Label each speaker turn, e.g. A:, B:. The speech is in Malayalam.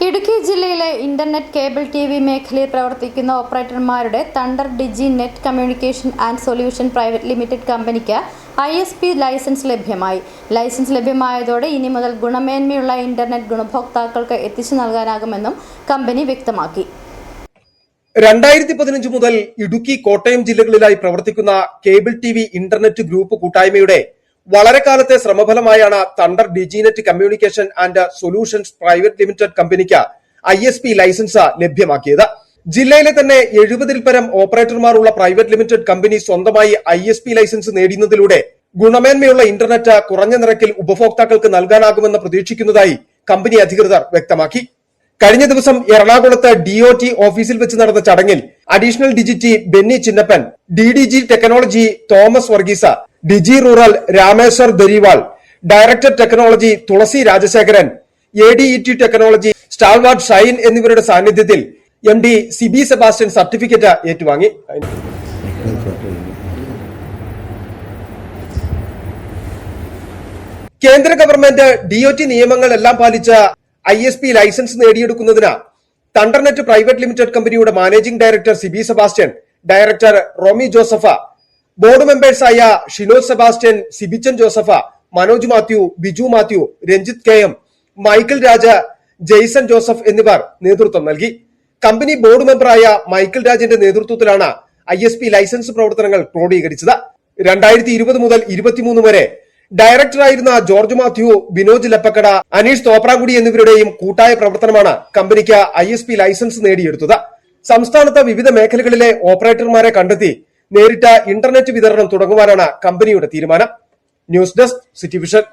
A: ഇടുക്കി ജില്ലയിലെ ഇന്റർനെറ്റ് കേബിൾ ടിവി മേഖലയിൽ പ്രവർത്തിക്കുന്ന ഓപ്പറേറ്റർമാരുടെ thunder digi net communication and solution private limited കമ്പനിക്ക് ISP ലൈസൻസ് ലഭ്യമായി. ലൈസൻസ് ലഭ്യമായതോടെ ഇനി മുതൽ ഗുണമേന്മയുള്ള ഇന്റർനെറ്റ് ഗുണഭോക്താക്കൾക്ക് എത്തിച്ചു നൽകാനാകുമെന്നും കമ്പനി വ്യക്തമാക്കി.
B: 2015 മുതൽ ഇടുക്കി, കോട്ടയം ജില്ലകളിലായി പ്രവർത്തിക്കുന്ന കേബിൾ ടിവി ഇന്റർനെറ്റ് ഗ്രൂപ്പ് കൂട്ടായ്മയുടെ വളരെ കാലത്തെ ശ്രമഫലമായാണ് thunder diginet communication and solutions private limited കമ്പനിക്ക് ISP ലൈസൻസ് ലഭ്യമാക്കിയത്. ജില്ലയിലെ തന്നെ 70-ൽ പരം ഓപ്പറേറ്റർമാരുള്ള പ്രൈവറ്റ് ലിമിറ്റഡ് കമ്പനി സ്വന്തമായി ISP ലൈസൻസ് നേടുന്നതിലൂടെ ഗുണമേന്മയുള്ള ഇന്റർനെറ്റ് കുറഞ്ഞ നിരക്കിൽ ഉപഭോക്താക്കൾക്ക് നൽകാനാകുമെന്ന് പ്രതീക്ഷിക്കുന്നതായി കമ്പനി അധികൃതർ വ്യക്തമാക്കി. കഴിഞ്ഞ ദിവസം എറണാകുളത്ത് DOT ഓഫീസിൽ വെച്ച് നടന്ന ചടങ്ങിൽ additional DGT Benny Chinnappan, DDG technology Thomas Varghese, DG rural Rameshwar Dariwal, director technology Tulasi Rajasekharan, ADET technology സ്റ്റാൾവാർഡ് ഷൈൻ എന്നിവരുടെ സാന്നിധ്യത്തിൽ MD സിബി സെബാസ്റ്റ്യൻ സർട്ടിഫിക്കറ്റ് ഏറ്റുവാങ്ങി. കേന്ദ്ര ഗവൺമെന്റ് DOT നിയമങ്ങൾ എല്ലാം പാലിച്ച് ISP ലൈസൻസ് നേടിയെടുക്കുന്നതിന് തണ്ടർനെറ്റ് പ്രൈവറ്റ് ലിമിറ്റഡ് കമ്പനിയുടെ managing director Sibi Sebastian, director Romy Joseph, board മെമ്പേഴ്സായ ഷിനോ സെബാസ്റ്റ്യൻ, സിബിച്ചൻ ജോസഫ, മനോജ് മാത്യു, ബിജു മാത്യു, രഞ്ജിത്ത് KM, മൈക്കിൾ രാജ, ജെയ്സൺ ജോസഫ് എന്നിവർ നേതൃത്വം നൽകി. കമ്പനി ബോർഡ് മെമ്പറായ മൈക്കിൾ രാജിന്റെ നേതൃത്വത്തിലാണ് ISP ലൈസൻസ് പ്രവർത്തനങ്ങൾ ക്രോഡീകരിച്ചത്. 2020 മുതൽ 2023 വരെ ഡയറക്ടറായിരുന്ന ജോർജ് മാത്യു, ബിനോജ് ലപ്പക്കട, അനീഷ് തോപ്രാങ്കുടി എന്നിവരുടെയും കൂട്ടായ പ്രവർത്തനമാണ് കമ്പനിക്ക് ISP ലൈസൻസ് നേടിയെടുത്തത്. സംസ്ഥാനത്ത് വിവിധ മേഖലകളിലെ ഓപ്പറേറ്റർമാരെ കണ്ടെത്തി നേരിട്ട് ഇന്റർനെറ്റ് വിതരണം തുടങ്ങുവാനാണ് കമ്പനിയുടെ തീരുമാനം. News desk, city vision.